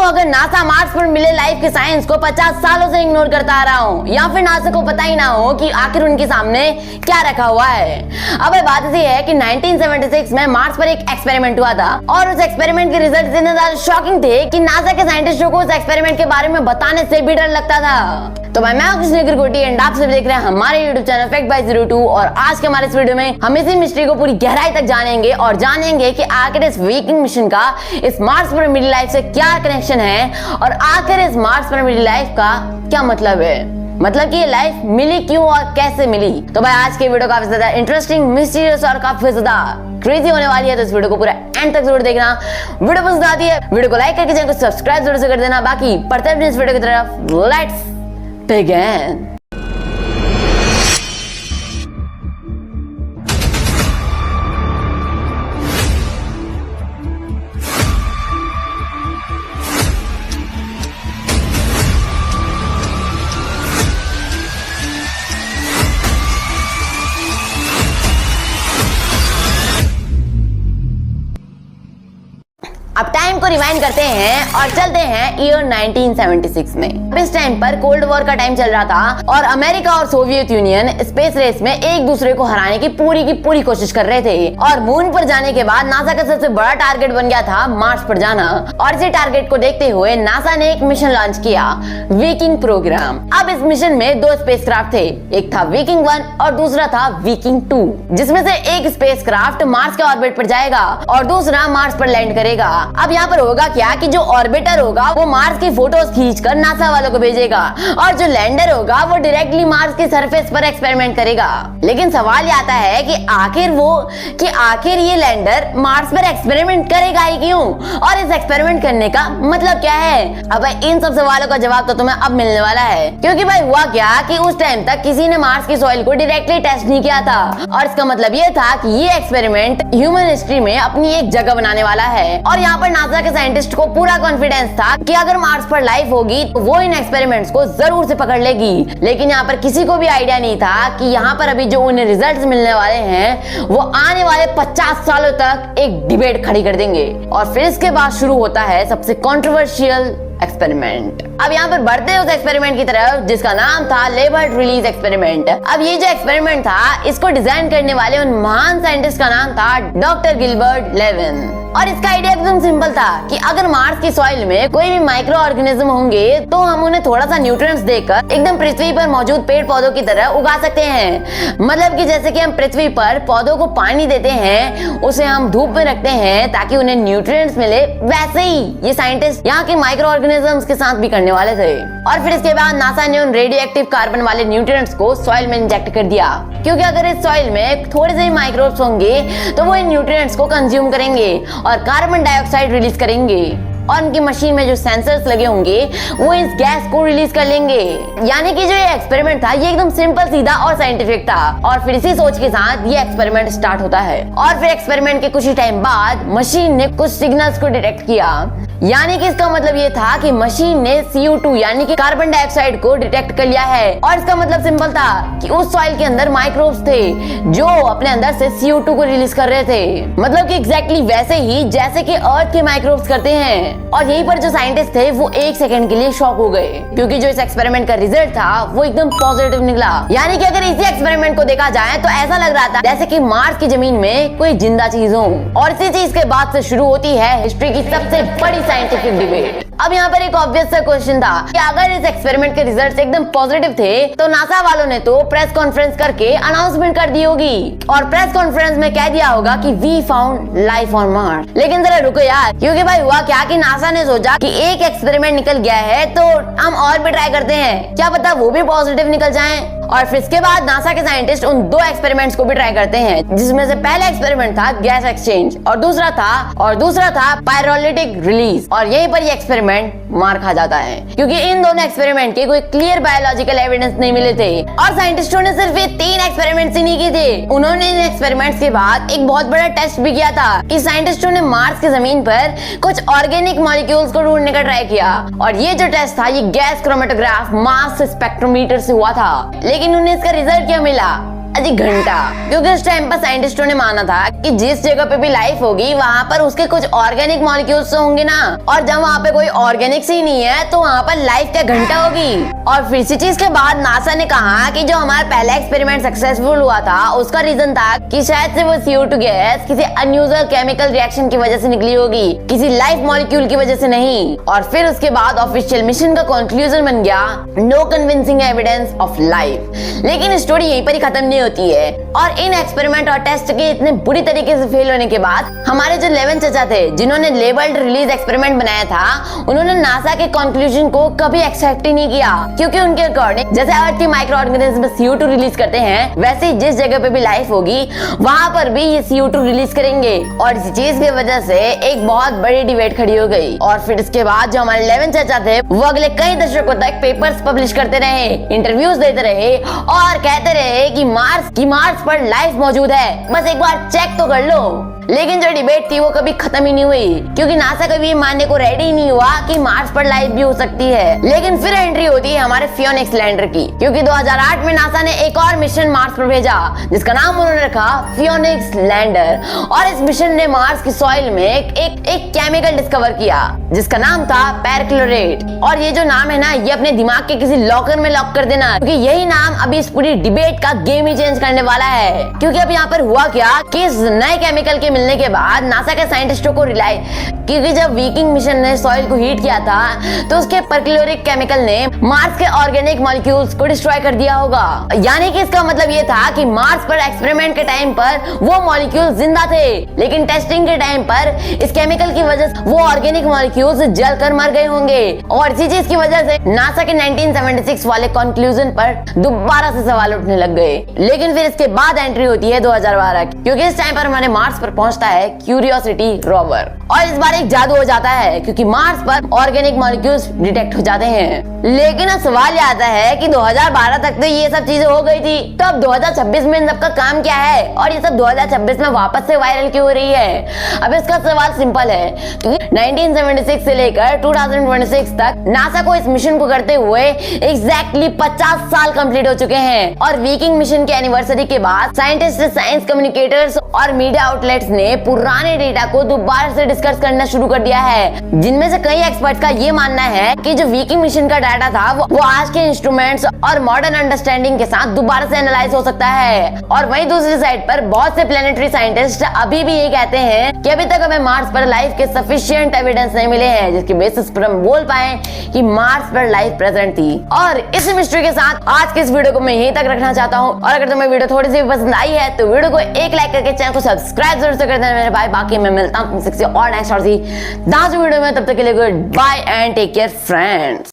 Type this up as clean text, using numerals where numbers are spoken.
अगर NASA Mars पर मिले लाइफ के साइंस को 50 सालों से इग्नोर करता आ रहा हूँ, या फिर नासा को पता ही ना हो कि आखिर उनके सामने क्या रखा हुआ है। अब बात ऐसी है कि 1976 में मार्स पर एक एक्सपेरिमेंट हुआ था और उस एक्सपेरिमेंट के रिजल्ट इतने ज्यादा शॉकिंग थे कि नासा के साइंटिस्टों को उस एक्सपेरिमेंट के बारे में बताने से भी डर लगता था। तो मैं कृष्ण त्रिकोटी एंड आप सब देख रहे हैं हमारे YouTube चैनल फैक्ट बाय 02 और आज के हमारे इस वीडियो में हम इसी मिस्ट्री को पूरी गहराई तक जानेंगे और जानेंगे कि आखिर इस विकिंग मिशन का इस मार्स पर मिली लाइफ से क्या कनेक्शन है और आखिर इस मार्स पर मिली लाइफ का क्या मतलब है, मतलब कि ये लाइफ मिली क्यों और कैसे मिली। तो भाई आज के वीडियो काफी ज्यादा इंटरेस्टिंग, मिस्टीरियस और काफी ज्यादा क्रेजी होने वाली है, तो इस वीडियो को पूरा एंड तक जरूर देखना। वीडियो पसंद आती है वीडियो को लाइक करके चैनल को सब्सक्राइब जरूर से कर देना। बाकी पढ़ते हैं इस वीडियो की तरफ, लेट्स बिगिन। अब टाइम को रिवाइंड करते हैं और चलते हैं ईयर 1976 में। इस टाइम पर कोल्ड वॉर का टाइम चल रहा था और अमेरिका और सोवियत यूनियन स्पेस रेस में एक दूसरे को हराने की पूरी कोशिश कर रहे थे और मून पर जाने के बाद नासा का सबसे बड़ा टारगेट बन गया था मार्स पर जाना। और इसी टारगेट को देखते हुए नासा ने एक मिशन लॉन्च किया, विकिंग प्रोग्राम। अब इस मिशन में दो स्पेसक्राफ्ट थे, एक था विकिंग 1 और दूसरा था विकिंग 2, जिसमें से एक स्पेसक्राफ्ट मार्स के ऑर्बिट पर जाएगा और दूसरा मार्स पर लैंड करेगा। अब यहाँ पर होगा क्या कि जो ऑर्बिटर होगा वो मार्स की फोटोज खींचकर नासा वालों को भेजेगा और जो लैंडर होगा वो डायरेक्टली मार्स की सरफेस पर एक्सपेरिमेंट करेगा। लेकिन सवाल ये आता है कि आखिर ये लैंडर मार्स पर एक्सपेरिमेंट करेगा ही क्यों और इस एक्सपेरिमेंट करने का मतलब क्या है। अब इन सब सवालों का जवाब तो तुम्हें अब मिलने वाला है, क्योंकि भाई हुआ क्या कि उस टाइम तक किसी ने मार्स की सॉइल को डायरेक्टली टेस्ट नहीं किया था और इसका मतलब ये था कि ये एक्सपेरिमेंट ह्यूमन हिस्ट्री में अपनी एक जगह बनाने वाला है। और यहाँ पर नासा के साइंटिस्ट को पूरा कॉन्फिडेंस था कि अगर मार्स पर लाइफ होगी तो वो इन एक्सपेरिमेंट्स को जरूर से पकड़ लेगी। लेकिन यहाँ पर किसी को भी आइडिया नहीं था कि यहाँ पर अभी जो उन्हें रिजल्ट्स मिलने वाले हैं वो आने वाले 50 सालों तक एक डिबेट खड़ी कर देंगे। और फिर इसके बाद शुरू होता है सबसे कंट्रोवर्शियल एक्सपेरिमेंट। अब यहाँ पर बढ़ते हैं उस एक्सपेरिमेंट की तरफ जिसका नाम था लेबर्ट रिलीज एक्सपेरिमेंट। अब ये जो एक्सपेरिमेंट था इसको डिजाइन करने वाले उन महान साइंटिस्ट का नाम था डॉक्टर गिलबर्ट लेविन। और इसका आइडिया एकदम सिंपल था कि अगर मार्स की सॉइल में कोई भी माइक्रो ऑर्गेनिज्म होंगे तो हम उन्हें थोड़ा सा न्यूट्रिएंट्स देकर एकदम पृथ्वी पर मौजूद पेड़ पौधों की तरह उगा सकते हैं। मतलब कि जैसे कि हम पृथ्वी पर पौधों को पानी देते हैं, उसे हम धूप में रखते हैं ताकि उन्हें न्यूट्रिएंट्स मिले, वैसे ही ये साइंटिस्ट यहाँ के माइक्रो ऑर्गेनिजम्स के साथ भी करने वाले थे। और फिर इसके बाद नासा ने उन रेडियो एक्टिव कार्बन वाले न्यूट्रिएंट्स को सॉइल में इंजेक्ट कर दिया, क्योंकि अगर इस सॉइल में थोड़े से माइक्रोब्स होंगे तो वो इन न्यूट्रिएंट्स को कंज्यूम करेंगे और कार्बन डाइऑक्साइड रिलीज करेंगे और उनकी मशीन में जो सेंसर्स लगे होंगे वो इस गैस को रिलीज कर लेंगे। यानी कि जो ये एक्सपेरिमेंट था ये एकदम सिंपल, सीधा और साइंटिफिक था। और फिर इसी सोच के साथ ये एक्सपेरिमेंट स्टार्ट होता है और फिर एक्सपेरिमेंट के कुछ ही टाइम बाद मशीन ने कुछ सिग्नल्स को डिटेक्ट किया। यानी कि इसका मतलब ये था कि मशीन ने CO2 यानी कि कार्बन डाइऑक्साइड को डिटेक्ट कर लिया है। और इसका मतलब सिंपल था कि उस सॉइल के अंदर माइक्रोब्स थे जो अपने अंदर से CO2 को रिलीज कर रहे थे, मतलब कि एग्जैक्टली वैसे ही जैसे कि अर्थ के माइक्रोब्स करते हैं। और यहीं पर जो साइंटिस्ट थे वो एक सेकंड के लिए शॉक हो गए, क्योंकि जो इस एक्सपेरिमेंट का रिजल्ट था वो एकदम पॉजिटिव निकला। यानी कि अगर इसी एक्सपेरिमेंट को देखा जाए तो ऐसा लग रहा था जैसे कि मार्स की जमीन में कोई जिंदा चीज हो। और इसी चीज के बाद से शुरू होती है हिस्ट्री की सबसे बड़ी साइंटिफिक डिबेट। अब यहाँ पर एक ऑब्वियस सा क्वेश्चन था कि अगर इस एक्सपेरिमेंट के रिजल्ट्स एकदम पॉजिटिव थे तो नासा वालों ने तो प्रेस कॉन्फ्रेंस करके अनाउंसमेंट कर दी होगी और प्रेस कॉन्फ्रेंस में कह दिया होगा कि we found life on Mars. लेकिन जरा रुको यार, क्योंकि भाई हुआ क्या कि नासा ने सोचा कि एक एक्सपेरिमेंट निकल गया है तो हम और भी ट्राई करते हैं, क्या पता वो भी पॉजिटिव निकल जाएं। और फिर इसके बाद नासा के साइंटिस्ट उन दो एक्सपेरिमेंट्स को भी ट्राई करते हैं, जिसमें से पहला एक्सपेरिमेंट था गैस एक्सचेंज और दूसरा था पायरोलिटिक रिलीज। और यहीं पर ये एक्सपेरिमेंट मार खा जाता है, क्योंकि इन दोनों एक्सपेरिमेंट के कोई क्लियर बायोलॉजिकल एविडेंस नहीं मिले थे। और साइंटिस्टों ने सिर्फ ये 3 एक्सपेरिमेंट्स ही नहीं किए थे, उन्होंने इन एक्सपेरिमेंट्स के बाद एक बहुत बड़ा टेस्ट भी किया था कि साइंटिस्टों ने मार्स की जमीन पर कुछ ऑर्गेनिक मॉलिक्यूल्स को ढूंढने का ट्राई किया। और ये जो टेस्ट था ये गैस क्रोमेटोग्राफ मास स्पेक्ट्रोमीटर से हुआ था। लेकिन उन्हें इसका रिजल्ट क्या मिला? अजी घंटा, क्योंकि उस टाइम पर साइंटिस्टों ने माना था कि जिस जगह पे भी लाइफ होगी वहाँ पर उसके कुछ ऑर्गेनिक मॉलिक्यूल्स होंगे ना, और जब वहाँ पे कोई ऑर्गेनिक्स ही नहीं है तो वहाँ पर लाइफ क्या घंटा होगी। और फिर इसी चीज के बाद नासा ने कहा कि जो हमारा पहला एक्सपेरिमेंट सक्सेसफुल हुआ था उसका रीजन था कि शायद से वो CO2 गैस किसी अनयूजुअल केमिकल रिएक्शन की वजह से निकली होगी, किसी लाइफ मॉलिक्यूल की वजह से नहीं। और फिर उसके बाद ऑफिशियल मिशन का कंक्लूजन बन गया no convincing evidence of life. लेकिन स्टोरी यहीं पर ही खत्म नहीं होती है, और इन एक्सपेरिमेंट और टेस्ट के इतने बुरी तरीके से फेल होने के बाद हमारे जो लेवन चाचा थे जिन्होंने लेबल्ड रिलीज एक्सपेरिमेंट बनाया था, उन्होंने नासा के कंक्लूजन को कभी एक्सेप्ट ही नहीं किया, क्योंकि उनके अकॉर्डिंग जैसे अर्थ के माइक्रो ऑर्गेनिज्म CO2 रिलीज करते हैं वैसे ही जिस जगह पे भी लाइफ होगी वहां पर भी ये CO2 रिलीज करेंगे। और इसी चीज की वजह से एक बहुत बड़ी डिबेट खड़ी हो गई। और फिर इसके बाद जो हमारे लेवन चाचा थे वो अगले कई दशकों तक पेपर्स पब्लिश करते रहे, इंटरव्यूज देते रहे और कहते रहे कि मार्स पर लाइफ मौजूद है, बस एक बार चेक तो कर लो। लेकिन जो डिबेट थी वो कभी खत्म ही नहीं हुई, क्योंकि नासा कभी ये मानने को रेडी ही नहीं हुआ कि मार्स पर लाइफ भी हो सकती है। लेकिन फिर एंट्री होती है हमारे फियोनिक्स लैंडर की, क्योंकि 2008 में नासा ने एक और मिशन मार्स पर भेजा जिसका नाम उन्होंने रखा फियोनिक्स लैंडर। और इस मिशन ने मार्स की सॉइल में एक केमिकल डिस्कवर किया जिसका नाम था पेरक्लोरेट। और ये जो नाम है ना, ये अपने दिमाग के किसी लॉकर में लॉक कर देना, क्योंकि यही नाम अभी इस पूरी डिबेट का गेम ही चेंज करने वाला है। क्योंकि अब यहाँ पर हुआ क्या कि इस नए केमिकल के मिलने के बाद नासा के साइंटिस्टों को क्योंकि जब वीकिंग मिशन ने सॉइल को हीट किया था तो उसके परक्लोरिक केमिकल ने मार्स के ऑर्गेनिक मॉलिक्यूल्स को डिस्ट्रॉय कर दिया होगा। यानी कि इसका मतलब ये था कि मार्स पर एक्सपेरिमेंट के टाइम पर वो मॉलिक्यूल्स जिंदा थे, लेकिन टेस्टिंग के टाइम पर इस केमिकल की वजह से वो ऑर्गेनिक मॉलिक्यूल्स जलकर मर गए होंगे। और इसी चीज की वजह से नासा के 1976 वाले कंक्लूजन पर दोबारा से सवाल उठने लग गए। लेकिन फिर इसके बाद एंट्री होती है 2012 की, क्योंकि इस टाइम पर हमारे मार्स पर पहुंचता है क्यूरियोसिटी रोवर। और इस बार एक जादू हो जाता है, क्योंकि मार्स पर ऑर्गेनिक मॉलिक्यूल्स डिटेक्ट हो जाते हैं। लेकिन अब सवाल ये आता है कि 2012 तक तो ये सब चीजें हो गई थी, तो अब 2026 में इन सबका काम क्या है और ये सब 2026 में वापस से वायरल क्यों हो रही है? अब इसका सवाल सिंपल है, क्योंकि 1976 से लेकर 2026 तक नासा को इस मिशन को करते हुए एग्जैक्टली 50 साल कंप्लीट हो चुके हैं। और वीकिंग मिशन के एनिवर्सरी के बाद साइंटिस्ट, साइंस कम्युनिकेटर्स और मीडिया आउटलेट्स ने पुराने डेटा को दोबारा से डिस्कस करना शुरू कर दिया है, जिनमें से कई एक्सपर्ट्स का ये मानना है कि जो वीकिंग मिशन का डाटा था वो आज के इंस्ट्रूमेंट्स और मॉडर्न अंडरस्टैंडिंग के साथ दोबारा से एनालाइज हो सकता है। और वहीं दूसरी साइड पर बहुत से प्लेनेटरी साइंटिस्ट अभी भी ये कहते हैं कि अभी तक हमें मार्स पर लाइफ के सफिशिएंट एविडेंस नहीं मिले हैं जिसके बेसिस पर हम बोल पाए कि मार्स पर लाइफ प्रेजेंट थी। और इस मिस्ट्री के साथ आज के इस वीडियो को मैं यहीं तक रखना चाहता हूँ। और अगर तुम्हें वीडियो थोड़ी सी पसंद आई है तो वीडियो को एक लाइक करके चैनल को सब्सक्राइब जरूर से कर देना मेरे भाई। बाकी मैं मिलता हूँ तुमसे और नेक्स्ट और वीडियो में, तब तक के लिए good bye and take care friends.